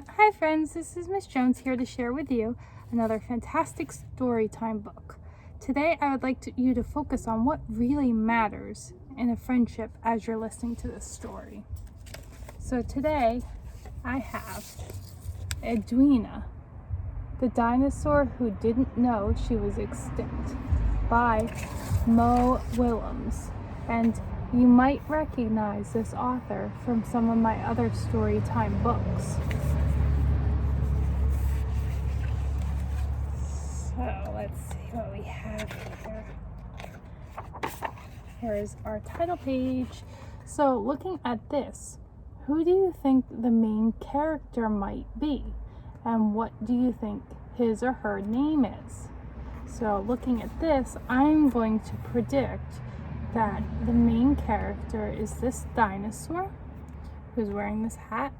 Hi friends, this is Miss Jones here to share with you another fantastic story time book. Today I would like you to focus on what really matters in a friendship as you're listening to this story. So today I have Edwina, the dinosaur who didn't know she was extinct, by Mo Willems. And you might recognize this author from some of my other story time books. So let's see what we have here. Here's our title page. So looking at this, who do you think the main character might be? And what do you think his or her name is? So looking at this, I'm going to predict that the main character is this dinosaur who's wearing this hat,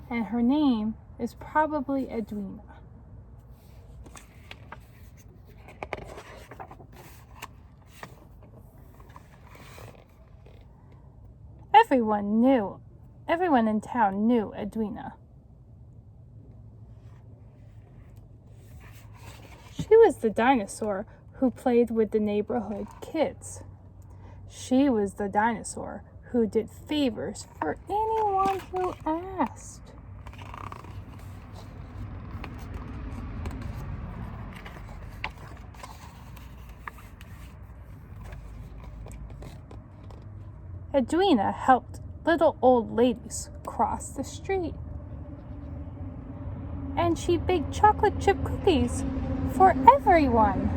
and her name is probably Edwina. Everyone in town knew Edwina. She was the dinosaur who played with the neighborhood kids. She was the dinosaur who did favors for anyone who asked. Edwina helped little old ladies cross the street. And she baked chocolate chip cookies for everyone.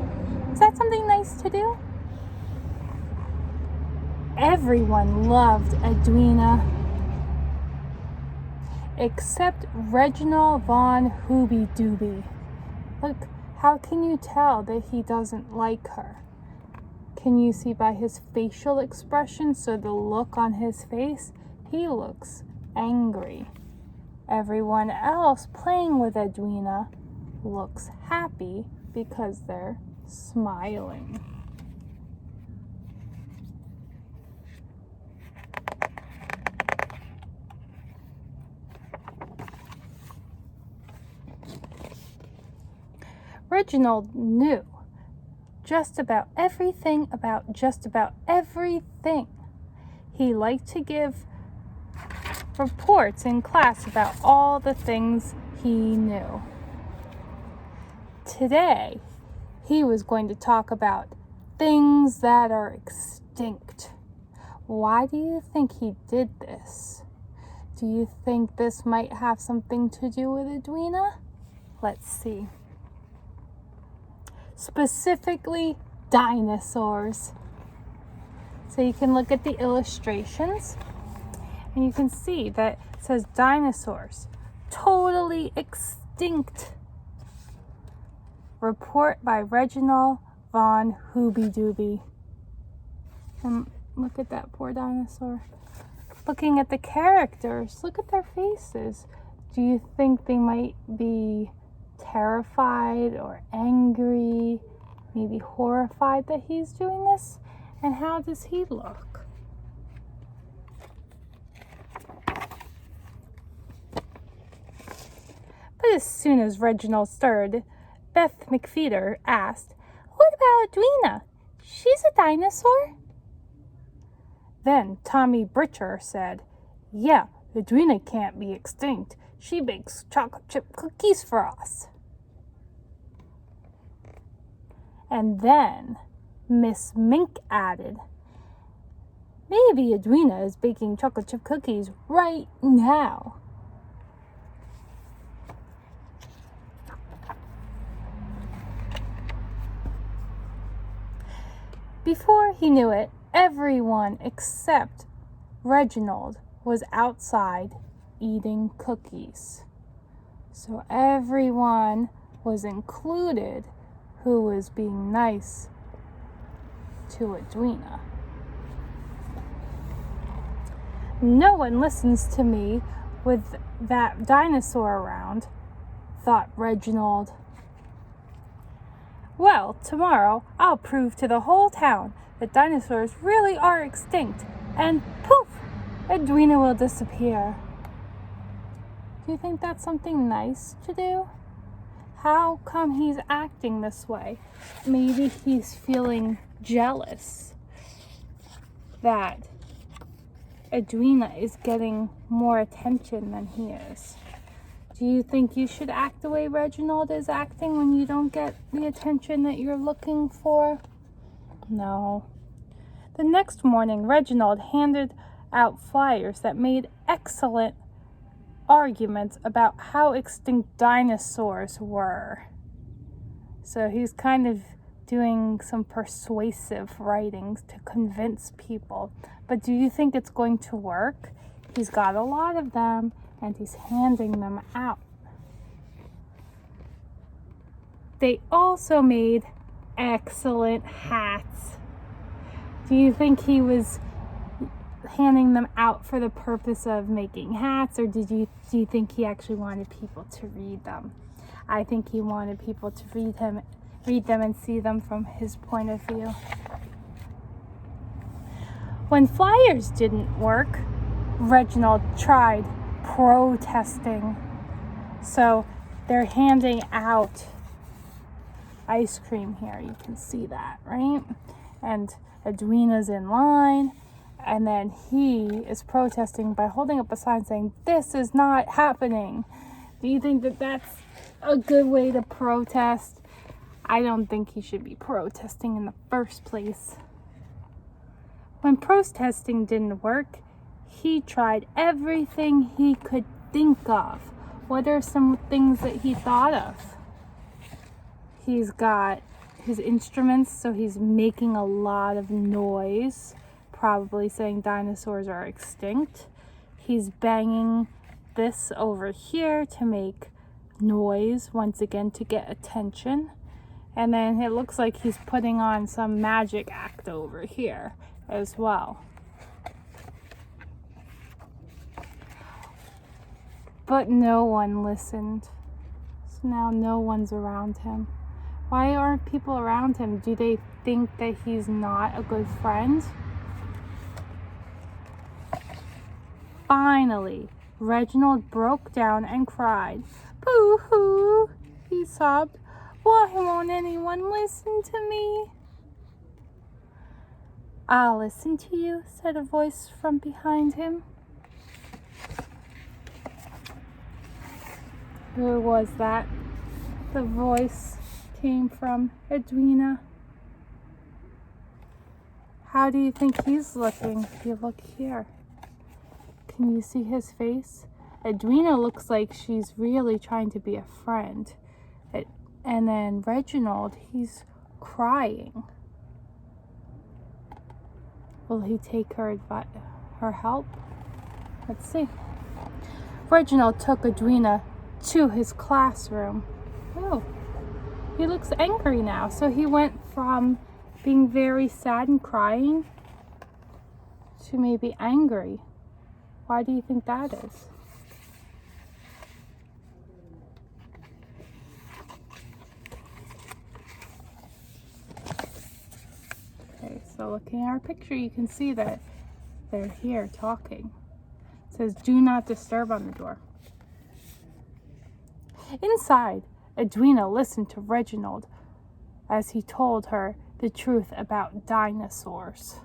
Is that something nice to do? Everyone loved Edwina, except Reginald Von Hooby Dooby. Look, how can you tell that he doesn't like her? Can you see by his facial expression? So the look on his face, he looks angry. Everyone else playing with Edwina looks happy because they're smiling. Reginald knew just about everything about just about everything. He liked to give reports in class about all the things he knew. Today, he was going to talk about things that are extinct. Why do you think he did this? Do you think this might have something to do with Edwina? Let's see. Specifically, dinosaurs. So you can look at the illustrations and you can see that it says dinosaurs totally extinct. Report by Reginald Von Hooby Dooby. And look at that poor dinosaur. Looking at the characters, look at their faces. Do you think they might be terrified or angry, maybe horrified that he's doing this? And how does he look? But as soon as Reginald stirred, Beth McFeeder asked, "What about Edwina? She's a dinosaur?" Then Tommy Britcher said, "Yeah, Edwina can't be extinct. She bakes chocolate chip cookies for us." And then Miss Mink added, "Maybe Edwina is baking chocolate chip cookies right now." Before he knew it, everyone except Reginald was outside eating cookies. So everyone was included who was being nice to Edwina. "No one listens to me with that dinosaur around," thought Reginald. "Well, tomorrow I'll prove to the whole town that dinosaurs really are extinct, and poof, Edwina will disappear." Do you think that's something nice to do? How come he's acting this way? Maybe he's feeling jealous that Edwina is getting more attention than he is. Do you think you should act the way Reginald is acting when you don't get the attention that you're looking for? No. The next morning, Reginald handed out flyers that made excellent arguments about how extinct dinosaurs were. So he's kind of doing some persuasive writings to convince people. But do you think it's going to work? He's got a lot of them and he's handing them out. They also made excellent hats. Do you think he was handing them out for the purpose of making hats, or do you think he actually wanted people to read them? I think he wanted people to read them and see them from his point of view. When flyers didn't work, Reginald tried protesting. So they're handing out ice cream here. You can see that, right? And Edwina's in line, and then he is protesting by holding up a sign saying, "This is not happening." Do you think that that's a good way to protest? I don't think he should be protesting in the first place. When protesting didn't work, he tried everything he could think of. What are some things that he thought of? He's got his instruments, so he's making a lot of noise, probably saying dinosaurs are extinct. He's banging this over here to make noise, once again, to get attention. And then it looks like he's putting on some magic act over here as well. But no one listened. So now no one's around him. Why aren't people around him? Do they think that he's not a good friend? Finally, Reginald broke down and cried. "Boo-hoo," he sobbed. "Why won't anyone listen to me?" "I'll listen to you," said a voice from behind him. Who was that? The voice came from Edwina. How do you think he's looking? If you look here, can you see his face? Edwina looks like she's really trying to be a friend. And then Reginald, he's crying. Will he take her help? Let's see. Reginald took Edwina to his classroom. Oh, he looks angry now. So he went from being very sad and crying to maybe angry. Why do you think that is? Okay, so looking at our picture, you can see that they're here talking. It says, "Do not disturb" on the door. Inside, Edwina listened to Reginald as he told her the truth about dinosaurs.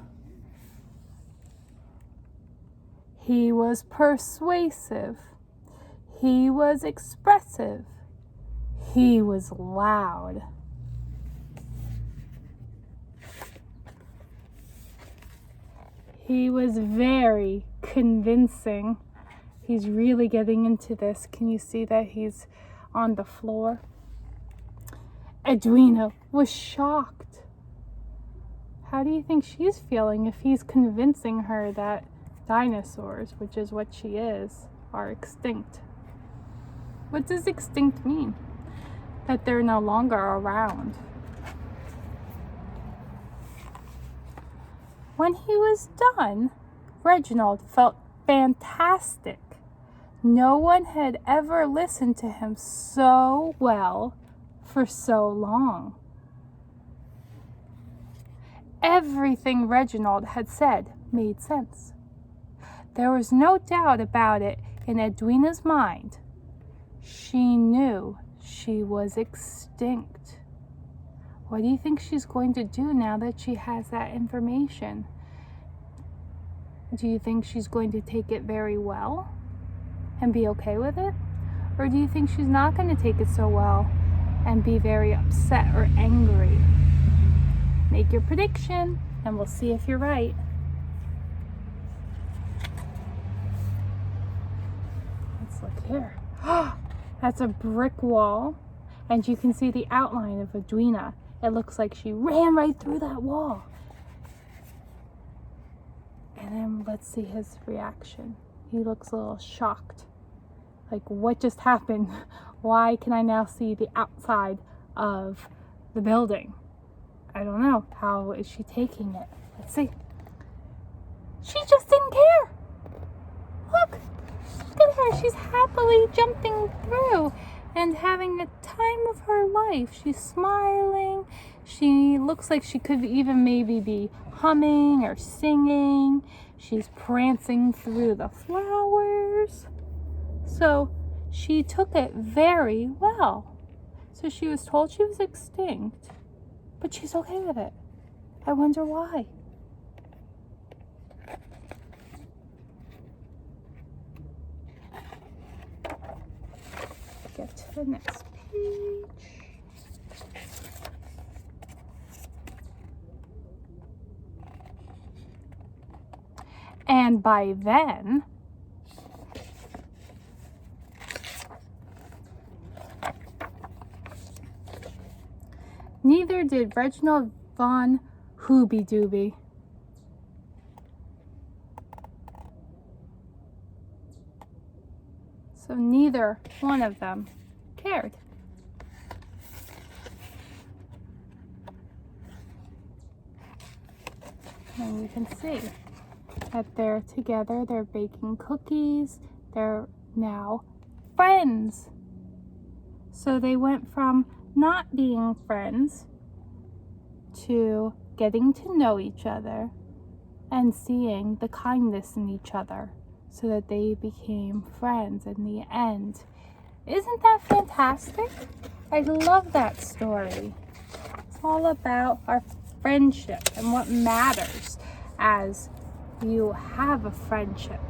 He was persuasive. He was expressive. He was loud. He was very convincing. He's really getting into this. Can you see that he's on the floor? Edwina was shocked. How do you think she's feeling if he's convincing her that dinosaurs, which is what she is, are extinct? What does extinct mean? That they're no longer around. When he was done, Reginald felt fantastic. No one had ever listened to him so well for so long. Everything Reginald had said made sense. There was no doubt about it in Edwina's mind. she knew she was extinct. What do you think she's going to do now that she has that information? Do you think she's going to take it very well and be okay with it? Or do you think she's not going to take it so well and be very upset or angry? Make your prediction and we'll see if you're right. Let's look here. That's a brick wall, and you can see the outline of Edwina. It looks like she ran right through that wall. And then let's see his reaction. He looks a little shocked. Like, what just happened? Why can I now see the outside of the building? I don't know. How is she taking it? Let's see. She just didn't care. Look at her. She's happily jumping through and having the time of her life. She's smiling. She looks like she could even maybe be humming or singing. She's prancing through the flowers. So she took it very well. So she was told she was extinct, but she's okay with it. I wonder why. Get to the next page. And by then, neither did Reginald von Hooby-Dooby. So neither one of them cared. And you can see that they're together, they're baking cookies, they're now friends. So they went from not being friends to getting to know each other and seeing the kindness in each other, so that they became friends in the end. Isn't that fantastic? I love that story. It's all about our friendship and what matters as you have a friendship.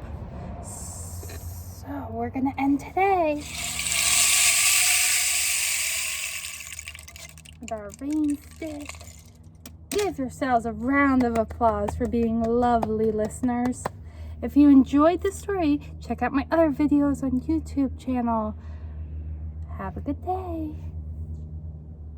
So we're gonna end today with our rain stick. Give yourselves a round of applause for being lovely listeners. If you enjoyed the story, check out my other videos on YouTube channel. Have a good day.